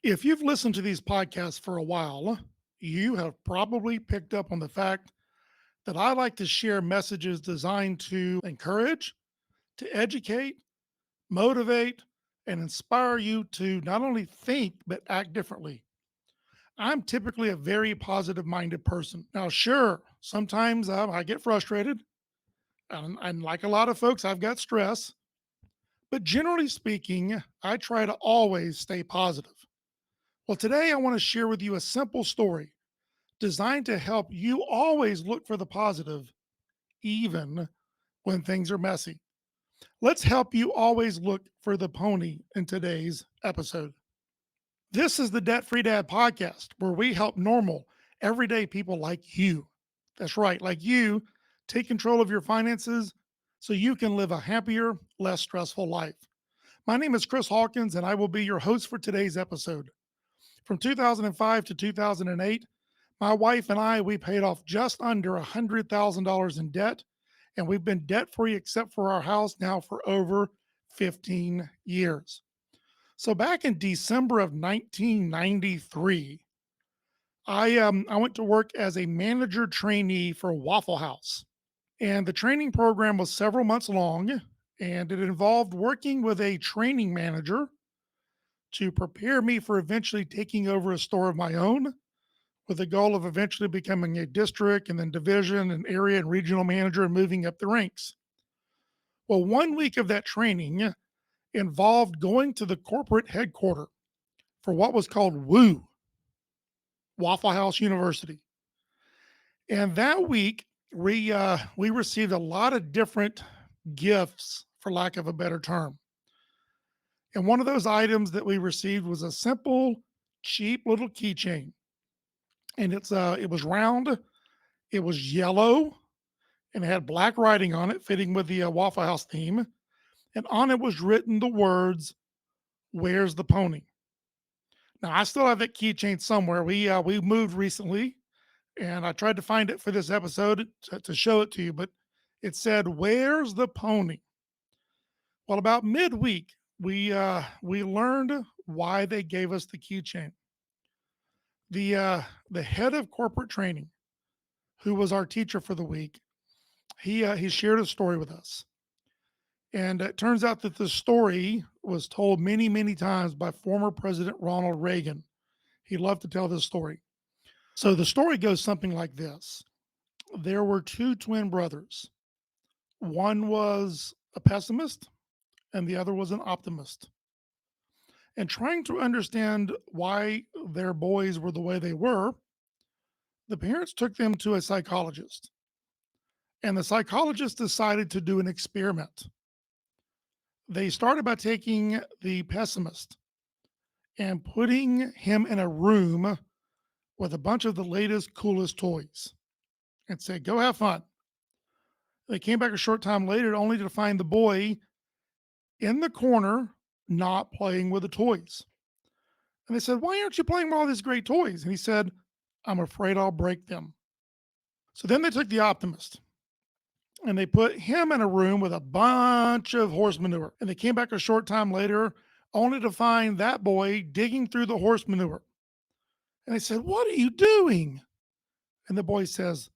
If you've listened to these podcasts for a while, you have probably picked up on the fact that I like to share messages designed to encourage, to educate, motivate, and inspire you to not only think, but act differently. I'm typically a very positive minded person. Now, sure, sometimes I get frustrated, and like a lot of folks, I've got stress, but generally speaking, I try to always stay positive. Well, today I want to share with you a simple story designed to help you always look for the positive, even when things are messy. Let's help you always look for the pony in today's episode. This is the Debt Free Dad podcast, where we help normal, everyday people like you. That's right, like you, take control of your finances so you can live a happier, less stressful life. My name is Chris Hawkins, and I will be your host for today's episode. From 2005 to 2008, my wife and we paid off just under $100,000 in debt, and we've been debt free except for our house now for over 15 years. So back in December of 1993, I went to work as a manager trainee for Waffle House. And the training program was several months long, and it involved working with a training manager to prepare me for eventually taking over a store of my own with the goal of eventually becoming a district and then division and area and regional manager and moving up the ranks. Well, 1 week of that training involved going to the corporate headquarters for what was called Waffle House University. And that week, we received a lot of different gifts, for lack of a better term. And one of those items that we received was a simple, cheap little keychain. And it was round, it was yellow, and it had black writing on it, fitting with the Waffle House theme. And on it was written the words, "Where's the pony?" Now I still have that keychain somewhere. We moved recently, and I tried to find it for this episode to show it to you, but it said, "Where's the pony?" Well, about midweek, we learned why they gave us the keychain. The head of corporate training, who was our teacher for the week, he shared a story with us. And it turns out that the story was told many, many times by former President Ronald Reagan. He loved to tell this story. So the story goes something like this. There were two twin brothers. One was a pessimist and the other was an optimist. And trying to understand why their boys were the way they were, the parents took them to a psychologist. And the psychologist decided to do an experiment. They started by taking the pessimist and putting him in a room with a bunch of the latest, coolest toys and said, "Go have fun." They came back a short time later only to find the boy in the corner not playing with the toys. And they said, "Why aren't you playing with all these great toys?" And he said, "I'm afraid I'll break them." So then they took the optimist and they put him in a room with a bunch of horse manure. And they came back a short time later only to find that boy digging through the horse manure. And they said, "What are you doing?" And the boy says,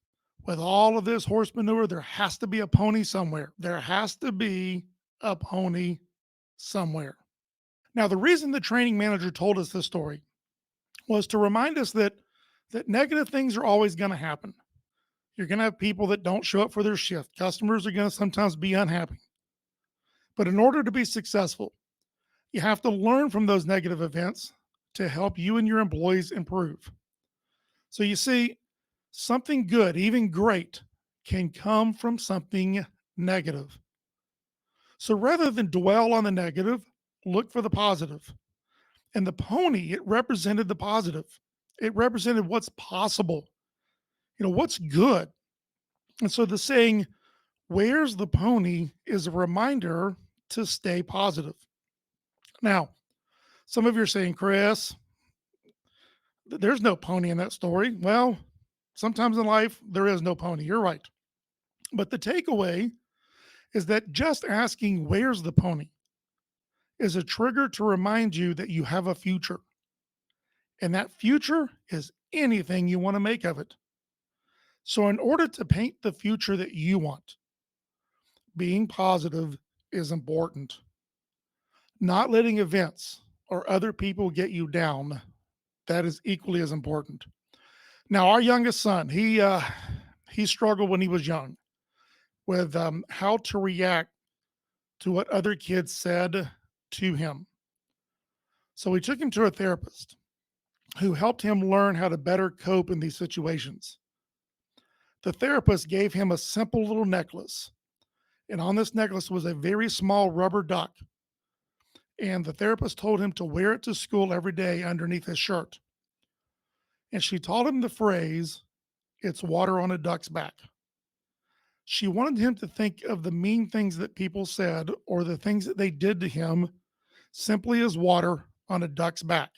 "With all of this horse manure, there has to be a pony somewhere. There has to be a pony somewhere." Now, the reason the training manager told us this story was to remind us that negative things are always going to happen. You're going to have people that don't show up for their shift. Customers are going to sometimes be unhappy. But in order to be successful, you have to learn from those negative events to help you and your employees improve. So you see, something good, even great, can come from something negative. So rather than dwell on the negative, look for the positive. And the pony, it represented the positive. It represented what's possible, what's good. And so the saying, "Where's the pony?" is a reminder to stay positive. Now, some of you are saying, "Chris, there's no pony in that story." Well, sometimes in life, there is no pony. You're right. But the takeaway is that just asking, "Where's the pony?" is a trigger to remind you that you have a future. And that future is anything you want to make of it. So, in order to paint the future that you want, being positive is important. Not letting events or other people get you down, that is equally as important. Now, our youngest son, he struggled when he was young with how to react to what other kids said to him. So we took him to a therapist who helped him learn how to better cope in these situations. The therapist gave him a simple little necklace, and on this necklace was a very small rubber duck. And the therapist told him to wear it to school every day underneath his shirt. And she taught him the phrase, "It's water on a duck's back." She wanted him to think of the mean things that people said or the things that they did to him simply as water on a duck's back.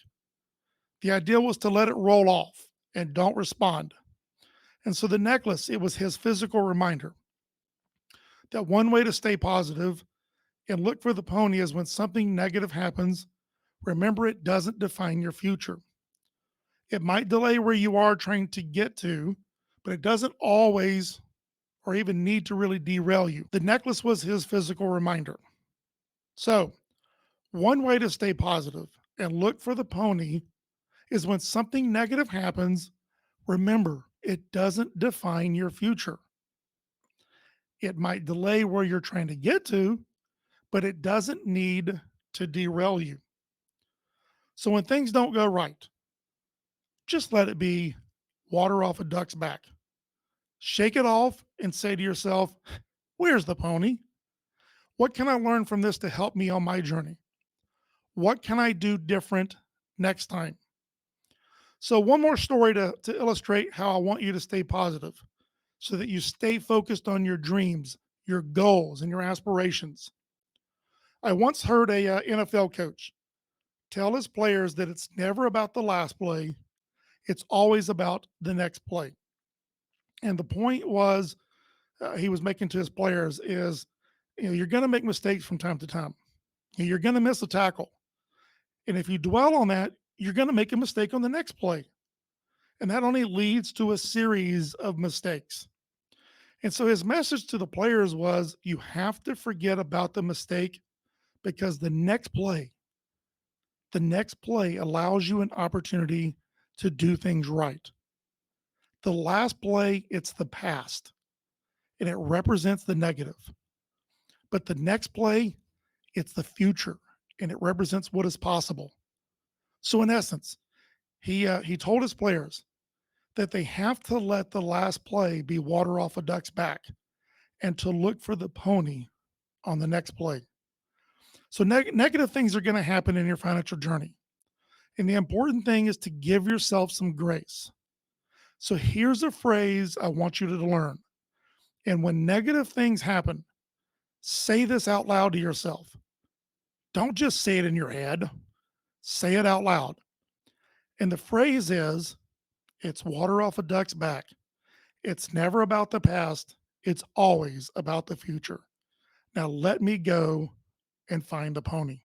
The idea was to let it roll off and don't respond. And so the necklace, it was his physical reminder that one way to stay positive and look for the pony is when something negative happens, remember it doesn't define your future. It might delay where you are trying to get to, but it doesn't always or even need to really derail you. The necklace was his physical reminder. So, one way to stay positive and look for the pony is when something negative happens, remember it doesn't define your future. It might delay where you're trying to get to, but it doesn't need to derail you. So, when things don't go right, just let it be water off a duck's back. Shake it off and say to yourself, where's the pony? What can I learn from this to help me on my journey? What can I do different next time? So, one more story to illustrate how I want you to stay positive so that you stay focused on your dreams, your goals, and your aspirations. I once heard a NFL coach tell his players that it's never about the last play, it's always about the next play. And the point was he was making to his players is, you're going to make mistakes from time to time. You're going to miss a tackle. And if you dwell on that, you're going to make a mistake on the next play. And that only leads to a series of mistakes. And so his message to the players was you have to forget about the mistake because the next play allows you an opportunity to do things right. The last play, it's the past and it represents the negative. But the next play, it's the future and it represents what is possible. So in essence, he told his players that they have to let the last play be water off a duck's back and to look for the pony on the next play. So negative things are going to happen in your financial journey. And the important thing is to give yourself some grace. So here's a phrase I want you to learn. And when negative things happen, say this out loud to yourself. Don't just say it in your head, say it out loud. And the phrase is, it's water off a duck's back. It's never about the past, it's always about the future. Now let me go and find the pony.